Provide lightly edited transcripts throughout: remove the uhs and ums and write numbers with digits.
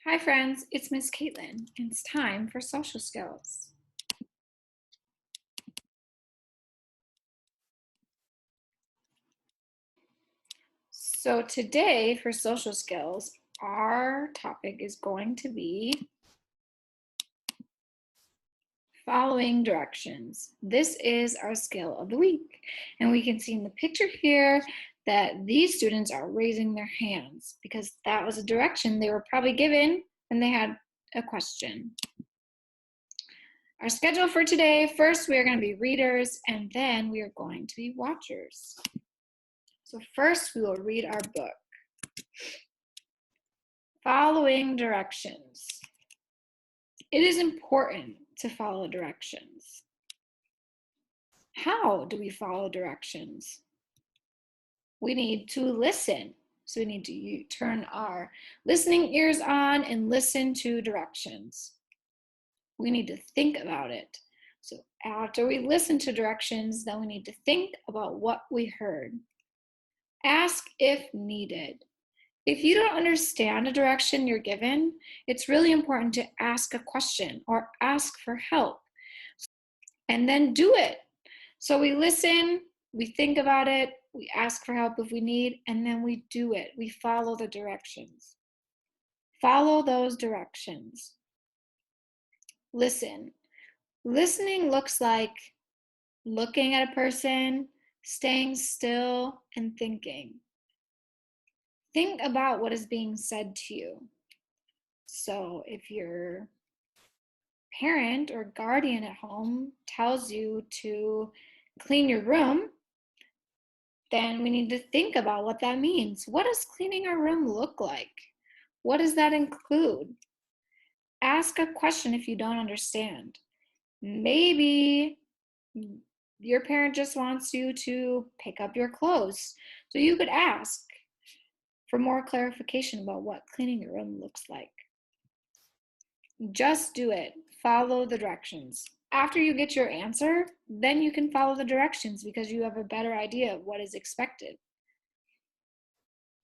Hi friends, it's Miss Caitlin, and it's time for social skills. So today for social skills, our topic is going to be following directions. This is our skill of the week. And we can see in the picture here that these students are raising their hands because that was a direction they were probably given when they had a question. Our schedule for today, first we are going to be readers and then we are going to be watchers. So first we will read our book. Following directions. It is important to follow directions. How do we follow directions? We need to listen. So we need to turn our listening ears on and listen to directions. We need to think about it. So after we listen to directions, then we need to think about what we heard. Ask if needed. If you don't understand a direction you're given, it's really important to ask a question or ask for help and then do it. So we listen, we think about it, we ask for help if we need, and then we do it. We follow the directions. Follow those directions. Listen. Listening looks like looking at a person, staying still, and thinking. Think about what is being said to you. So if your parent or guardian at home tells you to clean your room, then we need to think about what that means. What does cleaning our room look like? What does that include? Ask a question if you don't understand. Maybe your parent just wants you to pick up your clothes. So you could ask for more clarification about what cleaning your room looks like. Just do it. Follow the directions. After you get your answer, then you can follow the directions because you have a better idea of what is expected.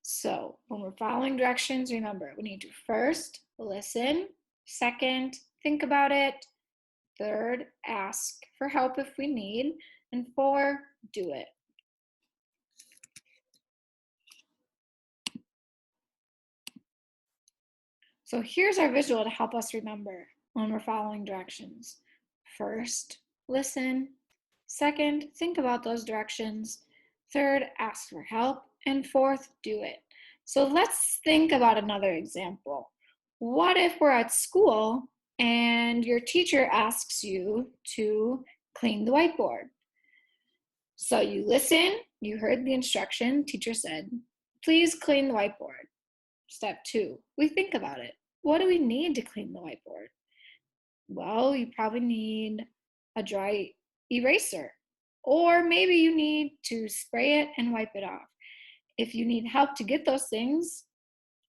So when we're following directions, remember, we need to first listen, second, think about it, third, ask for help if we need, and four, do it. So here's our visual to help us remember when we're following directions. First, listen. Second, think about those directions. Third, ask for help. And fourth, do it. So let's think about another example. What if we're at school and your teacher asks you to clean the whiteboard? So you listen, you heard the instruction, teacher said, please clean the whiteboard. Step 2, we think about it. What do we need to clean the whiteboard? Well, you probably need a dry eraser, or maybe you need to spray it and wipe it off. If you need help to get those things,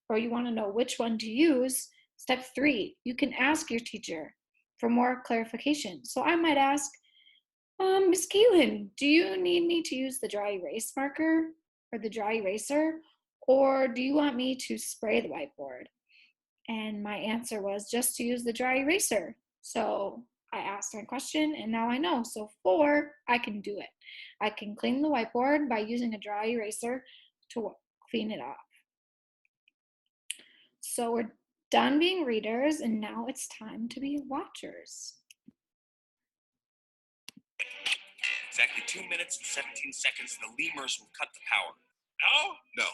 or you want to know which one to use, step 3, you can ask your teacher for more clarification. So I might ask, Miss Caitlin, do you need me to use the dry erase marker or the dry eraser, or do you want me to spray the whiteboard? And my answer was just to use the dry eraser. So I asked my question and now I know. So 4, I can do it. I can clean the whiteboard by using a dry eraser to clean it off. So we're done being readers and now it's time to be watchers. Exactly 2 minutes and 17 seconds, and the lemurs will cut the power. No? No.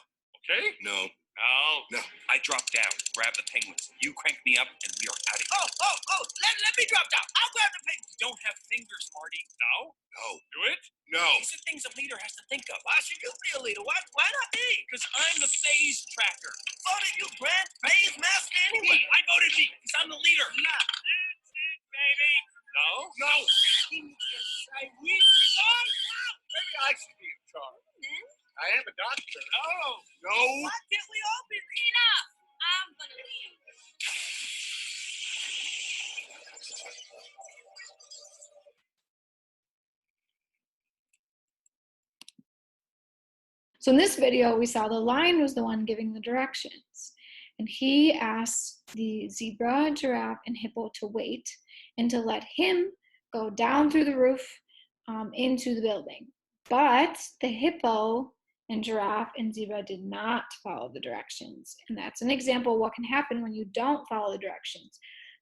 Okay? No. No. No. I drop down, grab the penguins. You crank me up, and we are out of here. Let me drop down. I'll grab the penguins. You don't have fingers, Marty. No? No. Do it? No. These are things a leader has to think of. Why should you be a leader? Why not me? Because I'm the phase tracker. Voted you, Grant. Phase master anyway. Me. I voted me, because I'm the leader. Nah. That's it, baby. No? No. Maybe I should be in charge. I am a doctor. No. No. why can't we all be leaders? Enough! I'm gonna leave. So in this video, we saw the lion was the one giving the directions. And he asked the zebra, giraffe, and hippo to wait and to let him go down through the roof into the building. But the hippo and giraffe and zebra did not follow the directions. And that's an example of what can happen when you don't follow the directions.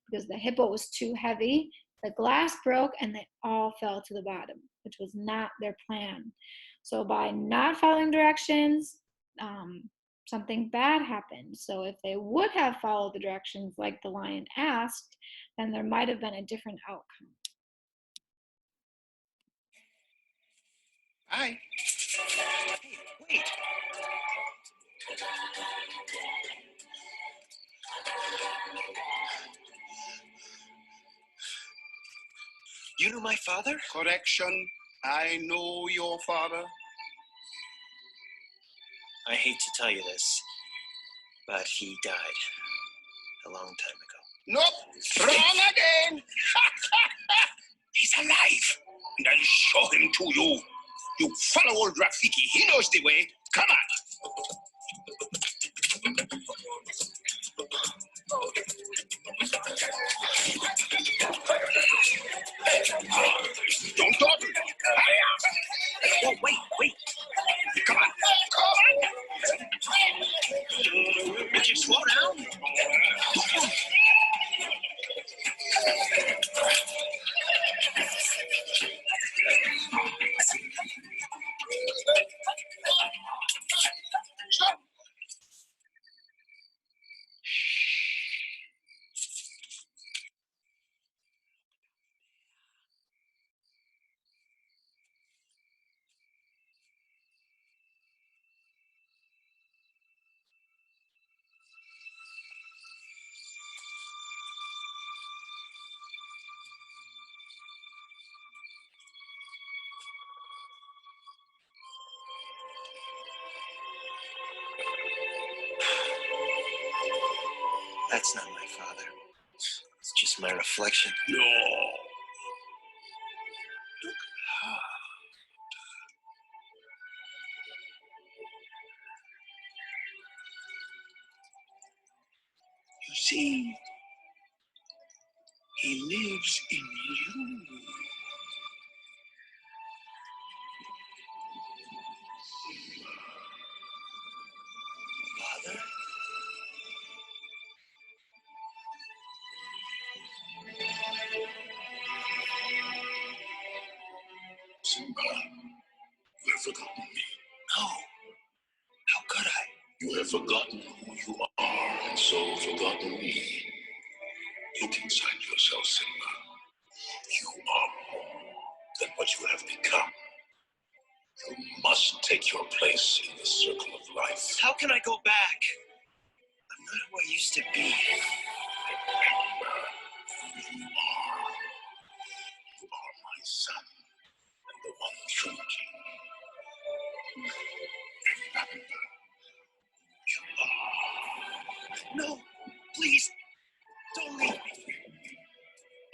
Because the hippo was too heavy, the glass broke, and they all fell to the bottom, which was not their plan. So by not following directions, something bad happened. So if they would have followed the directions like the lion asked, then there might have been a different outcome. Hi. Wait. You knew my father? Correction. I know your father. I hate to tell you this, but he died a long time ago. Nope. Wrong again. He's alive, and I'll show him to you. You follow old Rafiki. He knows the way. Come on. Don't dawdle. Hurry up. Oh, wait. Come on. Would you slow down? Stop. That's not my father. It's just my reflection. No. You see, he lives in you. Father? Simba, you have forgotten me. No. How could I? You have forgotten who you are, and so forgotten me. Look inside yourself, Simba. You are more than what you have become. You must take your place in the circle of life. How can I go back? I'm not who I used to be. Remember who you are. You are my son, and the one true king. Remember who you are. No, please, don't leave me.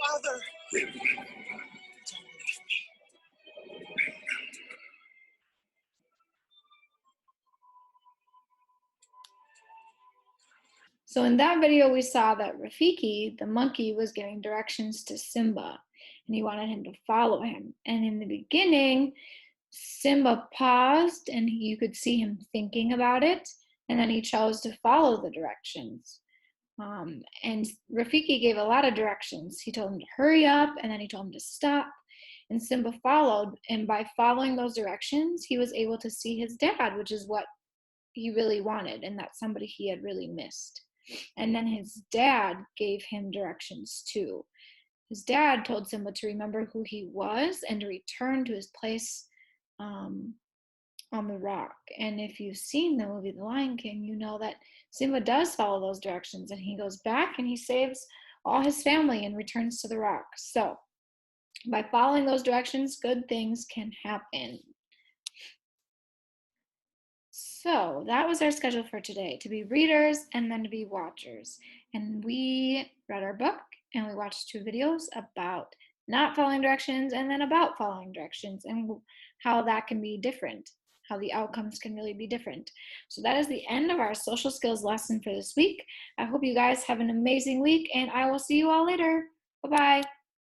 Father, Remember. don't leave me. So in that video, we saw that Rafiki, the monkey, was giving directions to Simba, and he wanted him to follow him. And in the beginning, Simba paused, and you could see him thinking about it, and then he chose to follow the directions. And Rafiki gave a lot of directions. He told him to hurry up, and then he told him to stop. And Simba followed, and by following those directions, he was able to see his dad, which is what he really wanted, and that's somebody he had really missed. And then his dad gave him directions too. His dad told Simba to remember who he was and to return to his place on the rock. And if you've seen the movie The Lion King, you know that Simba does follow those directions, and he goes back and he saves all his family and returns to the rock. So by following those directions, good things can happen. So that was our schedule for today, to be readers and then to be watchers. And we read our book and we watched 2 videos about not following directions and then about following directions and how that can be different, how the outcomes can really be different. So that is the end of our social skills lesson for this week. I hope you guys have an amazing week, and I will see you all later. Bye-bye.